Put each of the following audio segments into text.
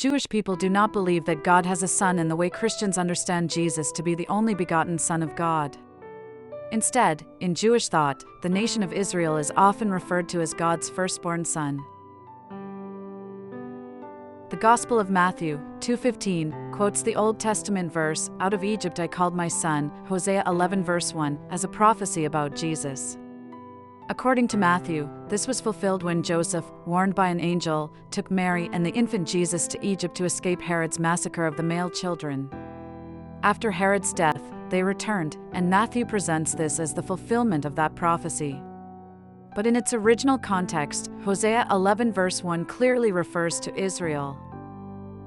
Jewish people do not believe that God has a son in the way Christians understand Jesus to be the only begotten Son of God. Instead, in Jewish thought, the nation of Israel is often referred to as God's firstborn son. The Gospel of Matthew 2:15 quotes the Old Testament verse, "Out of Egypt I called my son," Hosea 11 verse 1, as a prophecy about Jesus. According to Matthew, this was fulfilled when Joseph, warned by an angel, took Mary and the infant Jesus to Egypt to escape Herod's massacre of the male children. After Herod's death, they returned, and Matthew presents this as the fulfillment of that prophecy. But in its original context, Hosea 11 verse 1 clearly refers to Israel.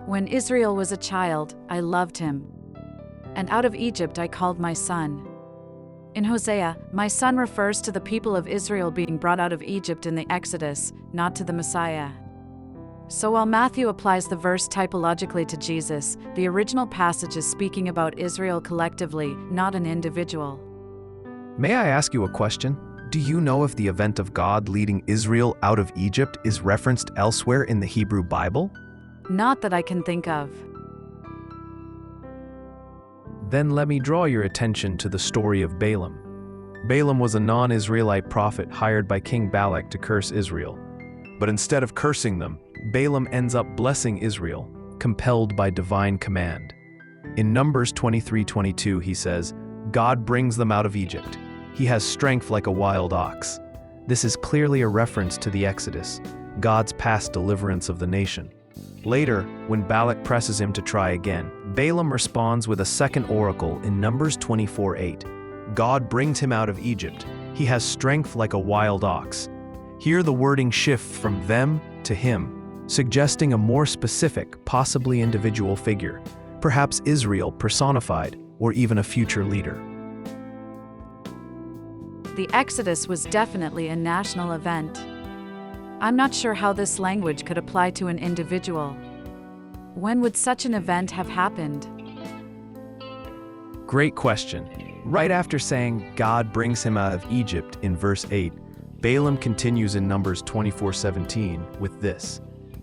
"When Israel was a child, I loved him. And out of Egypt I called my son." In Hosea, my son refers to the people of Israel being brought out of Egypt in the Exodus, not to the Messiah. So while Matthew applies the verse typologically to Jesus, the original passage is speaking about Israel collectively, not an individual. May I ask you a question? Do you know if the event of God leading Israel out of Egypt is referenced elsewhere in the Hebrew Bible? Not that I can think of. Then let me draw your attention to the story of Balaam. Balaam was a non-Israelite prophet hired by King Balak to curse Israel. But instead of cursing them, Balaam ends up blessing Israel, compelled by divine command. In Numbers 23:22 he says, "God brings them out of Egypt. He has strength like a wild ox." This is clearly a reference to the Exodus, God's past deliverance of the nation. Later, when Balak presses him to try again, Balaam responds with a second oracle in Numbers 24:8. God brings him out of Egypt. He has strength like a wild ox. Here the wording shifts from them to him, suggesting a more specific, possibly individual figure, perhaps Israel personified, or even a future leader. The Exodus was definitely a national event. I'm not sure how this language could apply to an individual. When would such an event have happened? Great question. Right after saying God brings him out of Egypt in verse 8, Balaam continues in Numbers 24:17 with this: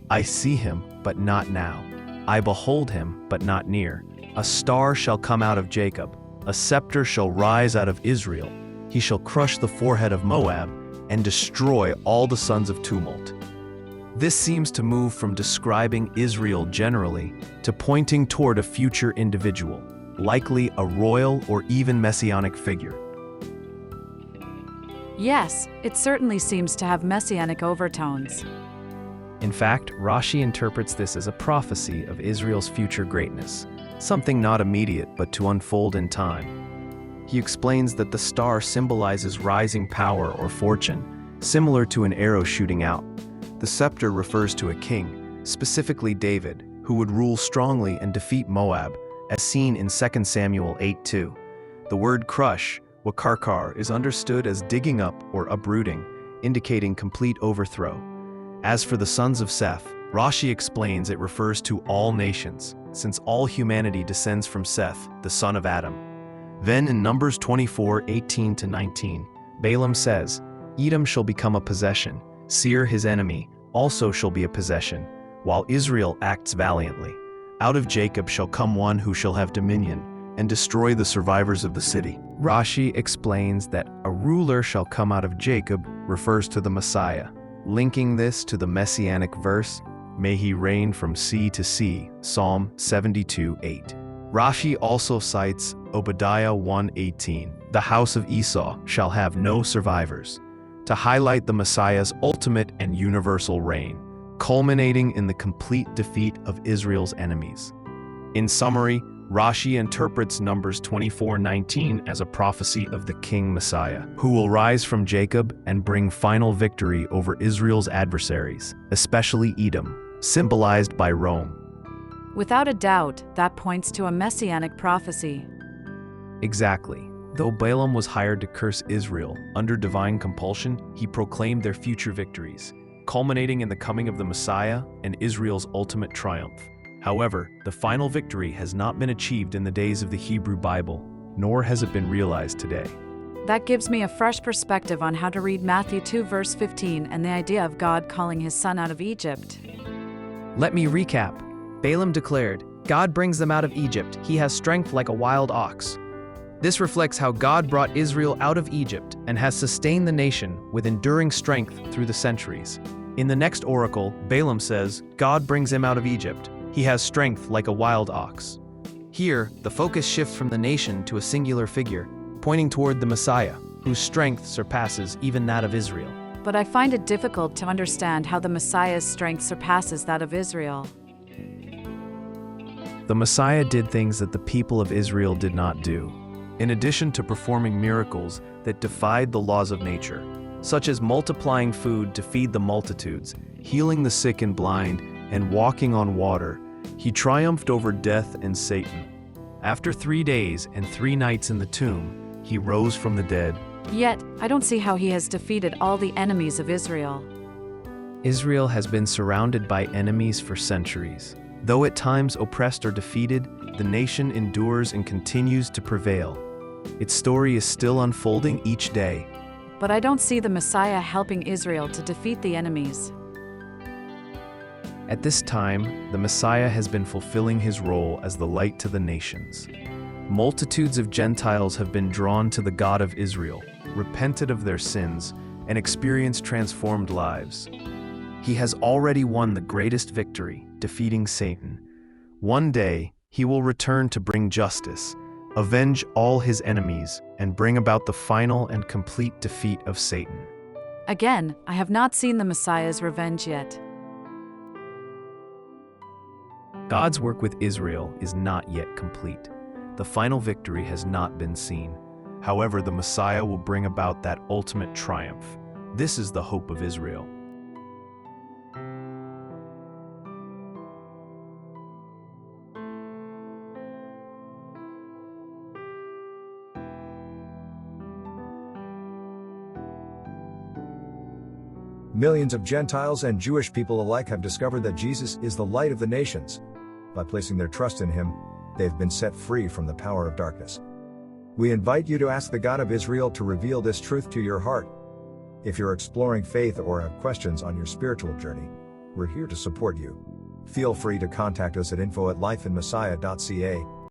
"I see him, but not now. I behold him, but not near. A star shall come out of Jacob. A scepter shall rise out of Israel. He shall crush the forehead of Moab and destroy all the sons of tumult." This seems to move from describing Israel generally to pointing toward a future individual, likely a royal or even messianic figure. Yes, it certainly seems to have messianic overtones. In fact, Rashi interprets this as a prophecy of Israel's future greatness, something not immediate but to unfold in time. He explains that the star symbolizes rising power or fortune, similar to an arrow shooting out. The scepter refers to a king, specifically David, who would rule strongly and defeat Moab, as seen in 2 Samuel 8:2. The word crush, wakarkar, is understood as digging up or uprooting, indicating complete overthrow. As for the sons of Seth, Rashi explains it refers to all nations, since all humanity descends from Seth, the son of Adam. Then in Numbers 24:18-19, Balaam says, "Edom shall become a possession, Seir his enemy also shall be a possession, while Israel acts valiantly. Out of Jacob shall come one who shall have dominion, and destroy the survivors of the city." Rashi explains that a ruler shall come out of Jacob refers to the Messiah, linking this to the Messianic verse, "May he reign from sea to sea," Psalm 72:8. Rashi also cites Obadiah 1:18, "The house of Esau shall have no survivors," to highlight the Messiah's ultimate and universal reign, culminating in the complete defeat of Israel's enemies. In summary, Rashi interprets Numbers 24:19 as a prophecy of the King Messiah, who will rise from Jacob and bring final victory over Israel's adversaries, especially Edom, symbolized by Rome. Without a doubt, that points to a messianic prophecy. Exactly. Though Balaam was hired to curse Israel under divine compulsion, he proclaimed their future victories, culminating in the coming of the Messiah and Israel's ultimate triumph. However, the final victory has not been achieved in the days of the Hebrew Bible, nor has it been realized today. That gives me a fresh perspective on how to read Matthew 2 verse 15 and the idea of God calling his son out of Egypt. Let me recap. Balaam declared, "God brings them out of Egypt. He has strength like a wild ox." This reflects how God brought Israel out of Egypt and has sustained the nation with enduring strength through the centuries. In the next oracle, Balaam says, "God brings him out of Egypt. He has strength like a wild ox." Here, the focus shifts from the nation to a singular figure, pointing toward the Messiah, whose strength surpasses even that of Israel. But I find it difficult to understand how the Messiah's strength surpasses that of Israel. The Messiah did things that the people of Israel did not do. In addition to performing miracles that defied the laws of nature, such as multiplying food to feed the multitudes, healing the sick and blind, and walking on water, he triumphed over death and Satan. After 3 days and 3 nights in the tomb, he rose from the dead. Yet, I don't see how he has defeated all the enemies of Israel. Israel has been surrounded by enemies for centuries. Though at times oppressed or defeated, the nation endures and continues to prevail. Its story is still unfolding each day. But I don't see the Messiah helping Israel to defeat the enemies. At this time, the Messiah has been fulfilling his role as the light to the nations. Multitudes of Gentiles have been drawn to the God of Israel, repented of their sins, and experienced transformed lives. He has already won the greatest victory, defeating Satan. One day, he will return to bring justice, avenge all his enemies, and bring about the final and complete defeat of Satan. Again, I have not seen the Messiah's revenge yet. God's work with Israel is not yet complete. The final victory has not been seen. However, the Messiah will bring about that ultimate triumph. This is the hope of Israel. Millions of Gentiles and Jewish people alike have discovered that Jesus is the light of the nations. By placing their trust in him, they've been set free from the power of darkness. We invite you to ask the God of Israel to reveal this truth to your heart. If you're exploring faith or have questions on your spiritual journey, we're here to support you. Feel free to contact us at info@lifeinmessiah.ca